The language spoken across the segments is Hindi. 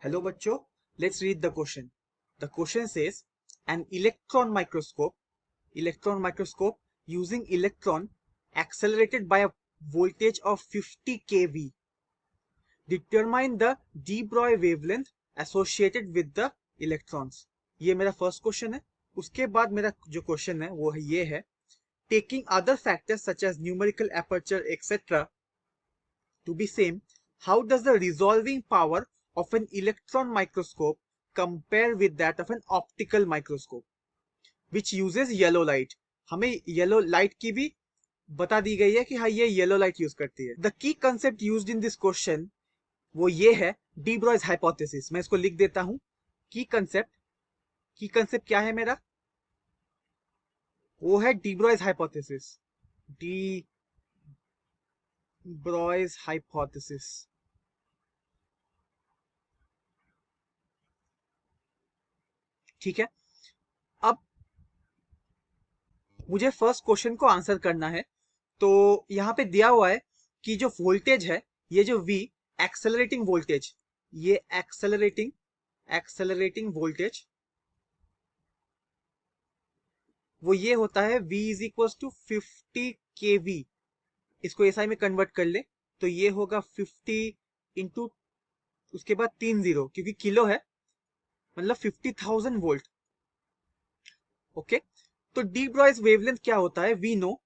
Hello bachcho, let's read the question. The question says an electron microscope using electron accelerated by a voltage of 50 kV. Determine the de Broglie wavelength associated with the electrons. ये मेरा फर्स्ट क्वेश्चन है. उसके बाद मेरा जो क्वेश्चन है वो ये है, taking other factors such as numerical aperture etc. to be same, how does the resolving power of an electron microscope compare with that of an optical microscope which uses yellow light? हमें येलो लाइट की भी बता दी गई है कि हाँ ये येलो लाइट यूज करती है. The key concept used in this question वो ये है डी ब्रॉयज हाइपोथेसिस. मैं इसको लिख देता हूं. की कंसेप्ट क्या है मेरा? वो है de Broglie hypothesis. De Broglie hypothesis. ठीक है. अब मुझे फर्स्ट क्वेश्चन को आंसर करना है. तो यहां पे दिया हुआ है कि जो वोल्टेज है, ये जो V एक्सेलरेटिंग वोल्टेज, ये एक्सेलरेटिंग वोल्टेज वो ये होता है V is equal to 50 kV. इसको एसआई में कन्वर्ट कर ले तो ये होगा 50 इंटू उसके बाद 30, क्योंकि किलो है, मतलब 50,000 वोल्ट. ओके. तो डी ब्रॉयज वेवलेंथ क्या होता है? वी नो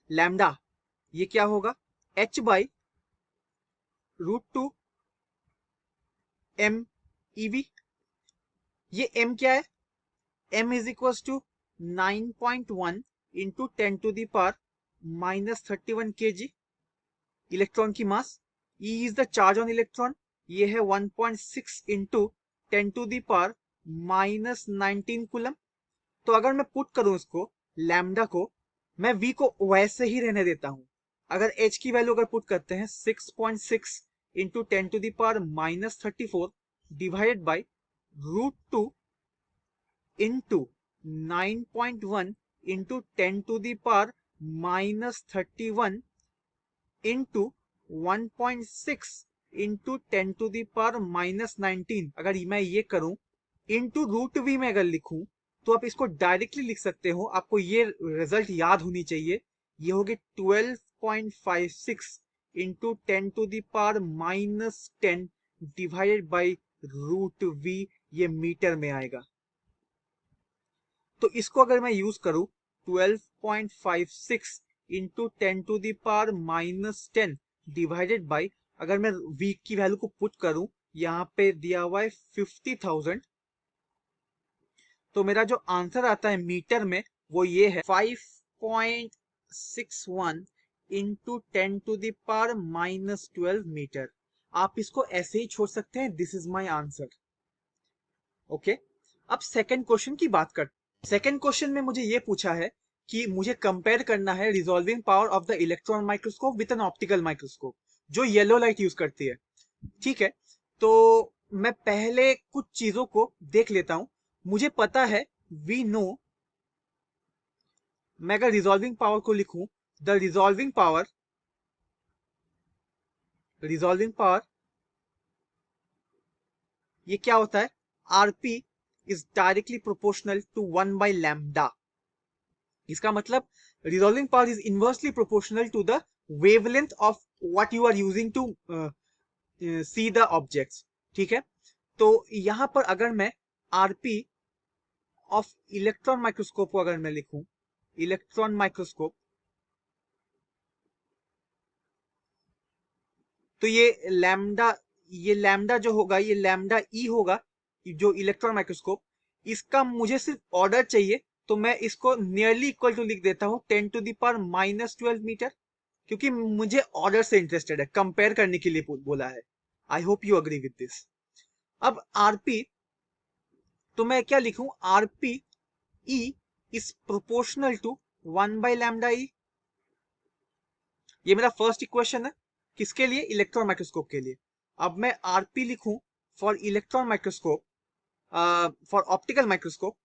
लैम्डा, ये क्या होगा? h by √2 m ev. ये m क्या है? m is equal to 9.1 into 10 to the power -31 kg electron की mass. E is the charge on electron. ये है 1.6 into 10 to the power -19 coulomb. तो अगर मैं पुट करूं इसको लैम्डा को, मैं V को वैसे ही रहने देता हूं. अगर H की वैल्यू अगर पुट करते हैं 6.6 into 10 to the power -34 divided by √2 into 9.1 into 10 to the power -31 into 1.6 into 10 to the power -19. अगर मैं ये करूं इंटू √v में अगर लिखूं तो आप इसको डायरेक्टली लिख सकते हो. आपको ये रिजल्ट याद होनी चाहिए. ये होगी 12.56 into 10 to the power -10 divided by √v. ये मीटर में आएगा. तो इसको अगर मैं यूज करूं 12.56 into 10 to the power -10 divided by, अगर मैं v की वैल्यू को पुट करूं, यहां पे दिया हुआ है 50,000, तो मेरा जो आंसर आता है मीटर में वो ये है 5.61 into 10 to the power -12 metre. आप इसको ऐसे ही छोड़ सकते हैं. This is my answer. Okay. अब सेकेंड क्वेश्चन की बात कर. सेकेंड क्वेश्चन में मुझे ये पूछा है कि मुझे कंपेयर करना है resolving power of the electron microscope with an optical microscope जो येलो लाइट यूज करती है. ठीक है. तो मैं पहले कुछ चीजों को देख लेता हूं. मुझे पता है वी नो, मैं अगर रिजॉल्विंग पावर को लिखूं, द रिजॉल्विंग पावर ये क्या होता है? RP is directly proportional to 1 by lambda. इसका मतलब resolving power is inversely proportional to the wavelength of what you are using to see the objects. ठीक है. तो यहां पर अगर मैं आरपी ऑफ इलेक्ट्रॉन माइक्रोस्कोप को अगर मैं लिखूं, इलेक्ट्रॉन माइक्रोस्कोप, तो ये लैम्डा जो होगा, ये लैम्डा ई होगा जो इलेक्ट्रॉन माइक्रोस्कोप. इसका मुझे सिर्फ ऑर्डर चाहिए, तो मैं इसको नियरली इक्वल टू लिख देता हूं 10 टू द पावर -12 मीटर, क्योंकि मुझे ऑर्डर से इंटरेस्टेड है, कंपेयर करने के लिए बोला है. I hope you agree with this. अब आरपी, तो मैं क्या लिखूं? R P E is proportional to 1 by lambda E. ये मेरा फर्स्ट इक्वेशन है. किसके लिए? इलेक्ट्रॉन माइक्रोस्कोप के लिए. अब मैं आरपी लिखूं for electron microscope, for optical microscope.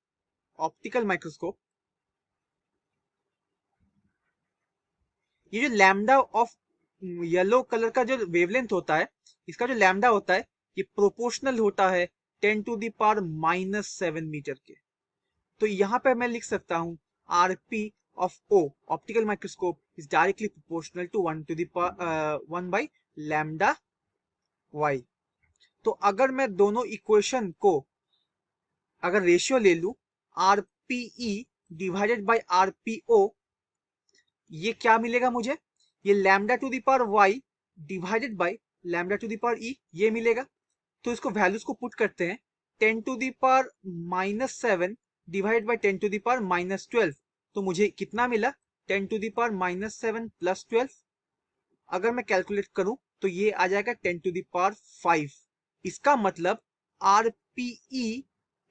ये जो लैम्डा ऑफ येलो कलर का जो वेवलेंथ होता है, इसका जो लैम्डा होता है, ये प्रोपोर्शनल होता है 10⁻⁷ मीटर के। तो यहाँ पे मैं लिख सकता हूँ RP of O optical microscope is directly proportional to 1/λy। तो अगर मैं दोनों इक्वेशन को अगर रेशियो ले लूं, RPE डिवाइडेड बाय RPO, ये क्या मिलेगा मुझे? ये λ⁴ डिवाइडेड बाय λ⁴e ये मिलेगा। तो इसको वैल्यूज को पुट करते हैं, 10⁻⁷ डिवाइड बाय 10⁻⁻12, तो मुझे कितना मिला? 10⁻⁷ प्लस 12। अगर मैं कैलकुलेट करूं तो ये आ जाएगा 10⁵। इसका मतलब RPE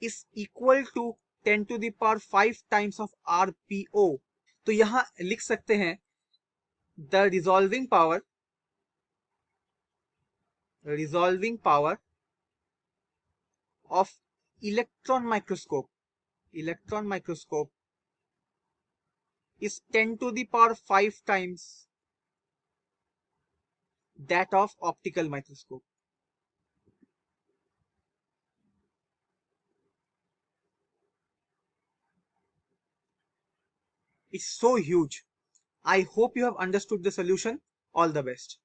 is equal to 10⁵ times of RPO। तो यहां लिख सकते हैं the resolving power of electron microscope is 10⁵ times that of optical microscope. It's so huge. I hope you have understood the solution. All the best.